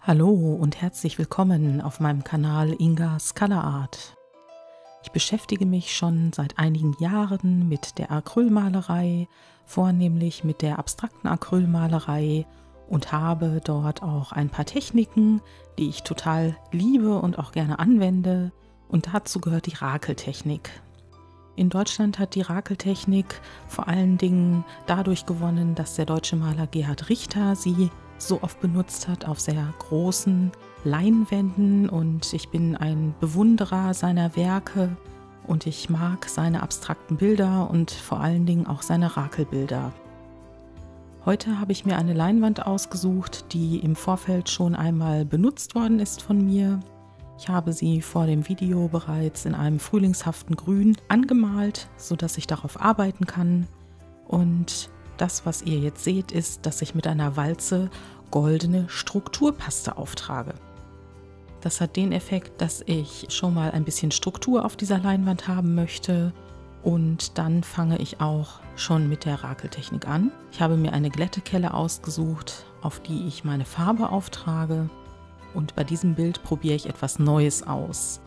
Hallo und herzlich willkommen auf meinem Kanal Ingas Color Art. Ich beschäftige mich schon seit einigen Jahren mit der Acrylmalerei, vornehmlich mit der abstrakten Acrylmalerei und habe dort auch ein paar Techniken, die ich total liebe und auch gerne anwende, und dazu gehört die Rakeltechnik. In Deutschland hat die Rakeltechnik vor allen Dingen dadurch gewonnen, dass der deutsche Maler Gerhard Richter sie so oft benutzt hat auf sehr großen Leinwänden, und ich bin ein Bewunderer seiner Werke und ich mag seine abstrakten Bilder und vor allen Dingen auch seine Rakelbilder. Heute habe ich mir eine Leinwand ausgesucht, die im Vorfeld schon einmal benutzt worden ist von mir. Ich habe sie vor dem Video bereits in einem frühlingshaften Grün angemalt, sodass ich darauf arbeiten kann. Und das, was ihr jetzt seht, ist, dass ich mit einer Walze goldene Strukturpaste auftrage. Das hat den Effekt, dass ich schon mal ein bisschen Struktur auf dieser Leinwand haben möchte, und dann fange ich auch schon mit der Rakeltechnik an. Ich habe mir eine Glättekelle ausgesucht, auf die ich meine Farbe auftrage, und bei diesem Bild probiere ich etwas Neues aus.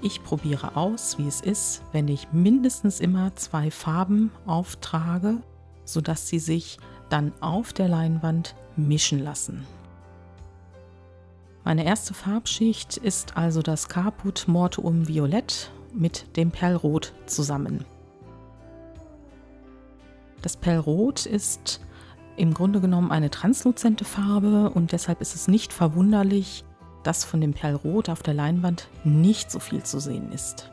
Ich probiere aus, wie es ist, wenn ich mindestens immer 2 Farben auftrage, sodass sie sich dann auf der Leinwand mischen lassen. Meine erste Farbschicht ist also das Caput Mortuum Violett mit dem Perlrot zusammen. Das Perlrot ist im Grunde genommen eine transluzente Farbe, und deshalb ist es nicht verwunderlich, dass von dem Perlrot auf der Leinwand nicht so viel zu sehen ist.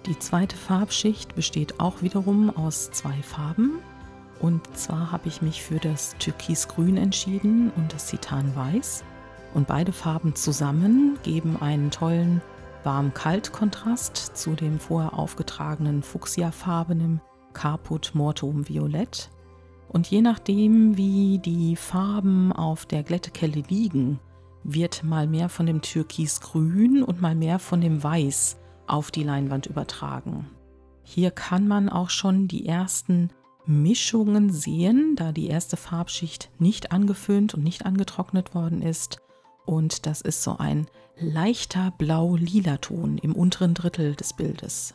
Die zweite Farbschicht besteht auch wiederum aus 2 Farben, und zwar habe ich mich für das Türkisgrün entschieden und das Titanweiß, und beide Farben zusammen geben einen tollen Warm-Kalt-Kontrast zu dem vorher aufgetragenen fuchsiafarbenen Caput Mortuum Violett. Und je nachdem, wie die Farben auf der Glättekelle liegen, wird mal mehr von dem Türkisgrün und mal mehr von dem Weiß auf die Leinwand übertragen. Hier kann man auch schon die ersten Mischungen sehen, da die erste Farbschicht nicht angeföhnt und nicht angetrocknet worden ist, und das ist so ein leichter blau-lila Ton im unteren Drittel des Bildes.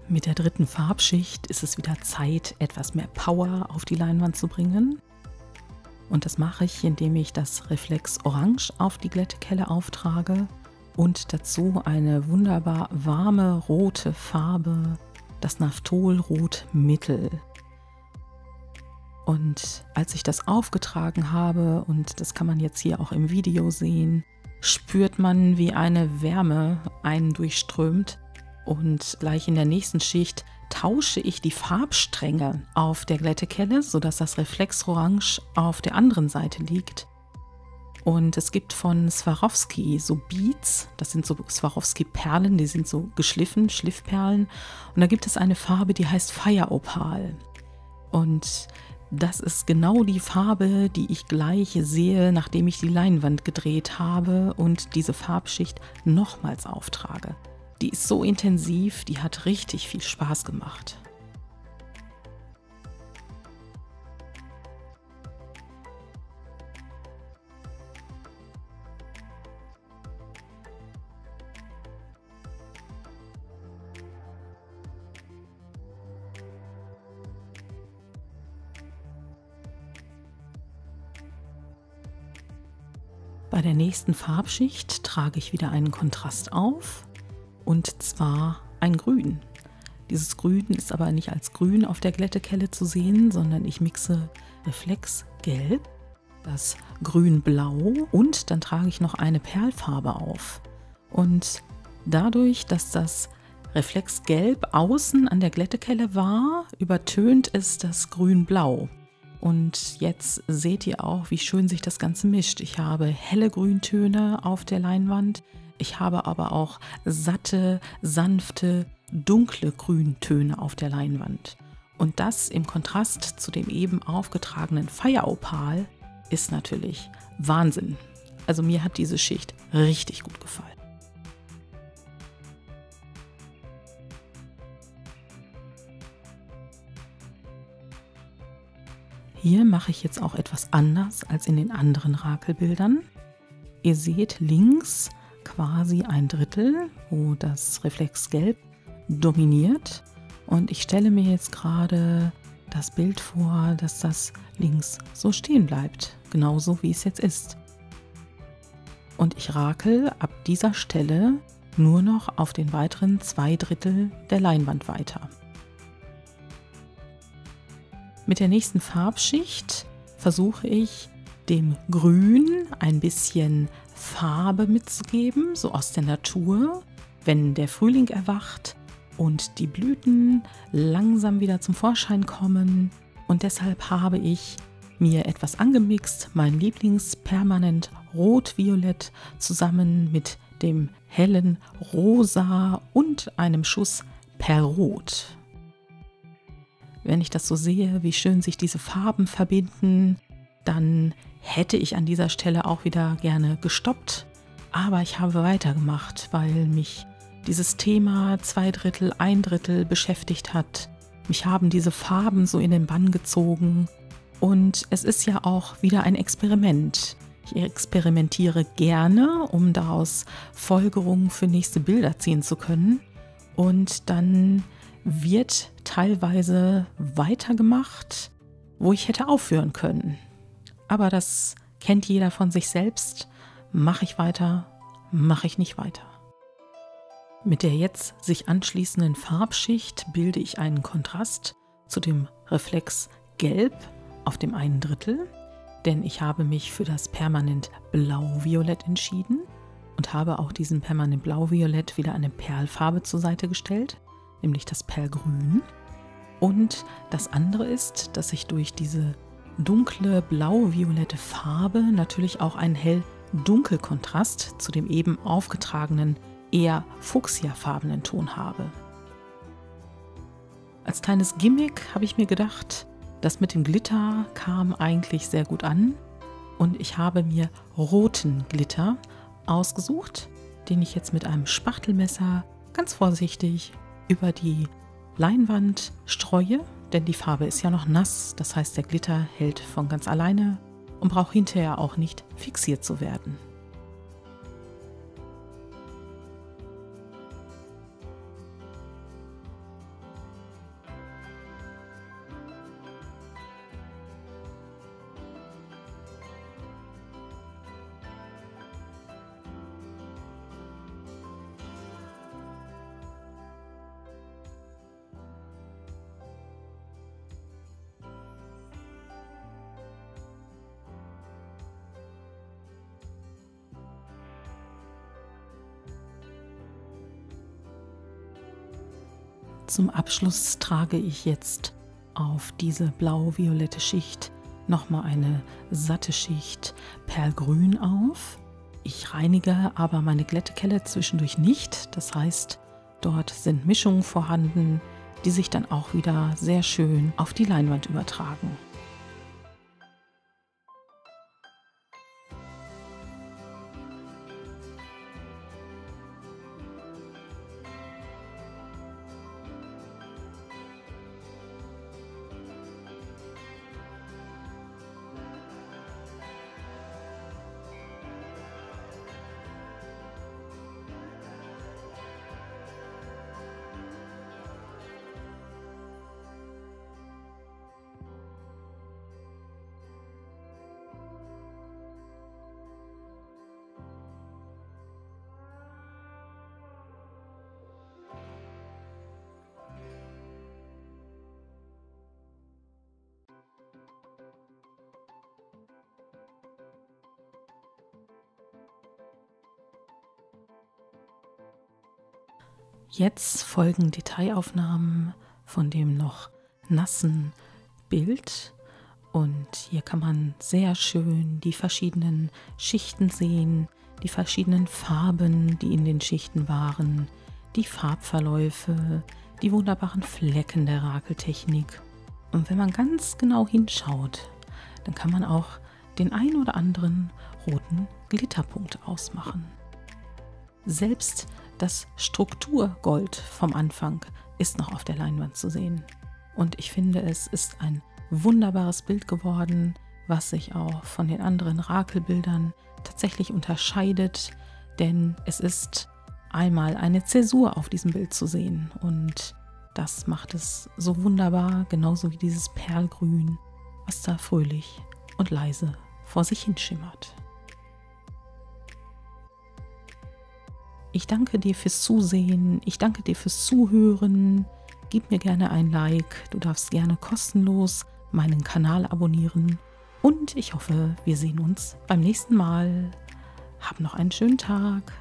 Mit der dritten Farbschicht ist es wieder Zeit, etwas mehr Power auf die Leinwand zu bringen. Und das mache ich, indem ich das Reflex Orange auf die Glättekelle auftrage und dazu eine wunderbar warme rote Farbe, das Naphtolrot Mittel. Und als ich das aufgetragen habe, und das kann man jetzt hier auch im Video sehen, spürt man, wie eine Wärme einen durchströmt. Und gleich in der nächsten Schicht tausche ich die Farbstränge auf der Glättekelle, sodass das Reflexorange auf der anderen Seite liegt. Und es gibt von Swarovski so Beads, das sind so Swarovski-Perlen, die sind so geschliffen, Schliffperlen. Und da gibt es eine Farbe, die heißt Fire Opal. Und das ist genau die Farbe, die ich gleich sehe, nachdem ich die Leinwand gedreht habe und diese Farbschicht nochmals auftrage. Die ist so intensiv, die hat richtig viel Spaß gemacht. Bei der nächsten Farbschicht trage ich wieder einen Kontrast auf. Und zwar ein Grün. Dieses Grün ist aber nicht als Grün auf der Glättekelle zu sehen, sondern ich mixe Reflexgelb, das Grün-Blau, und dann trage ich noch eine Perlfarbe auf. Und dadurch, dass das Reflexgelb außen an der Glättekelle war, übertönt es das Grün-Blau. Und jetzt seht ihr auch, wie schön sich das Ganze mischt. Ich habe helle Grüntöne auf der Leinwand, Ich habe aber auch satte, sanfte, dunkle Grüntöne auf der Leinwand. Und das im Kontrast zu dem eben aufgetragenen Feieropal ist natürlich Wahnsinn. Also mir hat diese Schicht richtig gut gefallen. Hier mache ich jetzt auch etwas anders als in den anderen Rakelbildern. Ihr seht links quasi ein Drittel, wo das Reflexgelb dominiert. Und ich stelle mir jetzt gerade das Bild vor, dass das links so stehen bleibt, genauso wie es jetzt ist. Und ich rakel ab dieser Stelle nur noch auf den weiteren 2 Drittel der Leinwand weiter. Mit der nächsten Farbschicht versuche ich dem Grün ein bisschen Farbe mitzugeben, so aus der Natur, wenn der Frühling erwacht und die Blüten langsam wieder zum Vorschein kommen. Und deshalb habe ich mir etwas angemixt, mein Lieblingspermanent Rot-Violett zusammen mit dem hellen Rosa und einem Schuss Perrot. Wenn ich das so sehe, wie schön sich diese Farben verbinden, dann hätte ich an dieser Stelle auch wieder gerne gestoppt. Aber ich habe weitergemacht, weil mich dieses Thema 2 Drittel, 1 Drittel beschäftigt hat. Mich haben diese Farben so in den Bann gezogen. Und es ist ja auch wieder ein Experiment. Ich experimentiere gerne, um daraus Folgerungen für nächste Bilder ziehen zu können. Und dann wird teilweise weitergemacht, wo ich hätte aufhören können. Aber das kennt jeder von sich selbst. Mache ich weiter, mache ich nicht weiter. Mit der jetzt sich anschließenden Farbschicht bilde ich einen Kontrast zu dem Reflex Gelb auf dem 1 Drittel, denn ich habe mich für das Permanent Blau-Violett entschieden und habe auch diesem Permanent Blau-Violett wieder eine Perlfarbe zur Seite gestellt, nämlich das Perlgrün. Und das andere ist, dass ich durch diese dunkle blau-violette Farbe natürlich auch einen hell-dunkel-Kontrast zu dem eben aufgetragenen, eher fuchsiafarbenen Ton habe. Als kleines Gimmick habe ich mir gedacht, das mit dem Glitter kam eigentlich sehr gut an und ich habe mir roten Glitter ausgesucht, den ich jetzt mit einem Spachtelmesser ganz vorsichtig über die Leinwand streue, denn die Farbe ist ja noch nass, das heißt der Glitter hält von ganz alleine und braucht hinterher auch nicht fixiert zu werden. Zum Abschluss trage ich jetzt auf diese blau-violette Schicht nochmal eine satte Schicht Perlgrün auf. Ich reinige aber meine Glättekelle zwischendurch nicht, das heißt, dort sind Mischungen vorhanden, die sich dann auch wieder sehr schön auf die Leinwand übertragen. Jetzt folgen Detailaufnahmen von dem noch nassen Bild und hier kann man sehr schön die verschiedenen Schichten sehen, die verschiedenen Farben, die in den Schichten waren, die Farbverläufe, die wunderbaren Flecken der Rakeltechnik. Und wenn man ganz genau hinschaut, dann kann man auch den ein oder anderen roten Glitterpunkt ausmachen. Selbst das Strukturgold vom Anfang ist noch auf der Leinwand zu sehen. Und ich finde, es ist ein wunderbares Bild geworden, was sich auch von den anderen Rakelbildern tatsächlich unterscheidet, denn es ist einmal eine Zäsur auf diesem Bild zu sehen und das macht es so wunderbar, genauso wie dieses Perlgrün, was da fröhlich und leise vor sich hinschimmert. Ich danke dir fürs Zusehen, ich danke dir fürs Zuhören. Gib mir gerne ein Like, du darfst gerne kostenlos meinen Kanal abonnieren und ich hoffe, wir sehen uns beim nächsten Mal. Hab noch einen schönen Tag.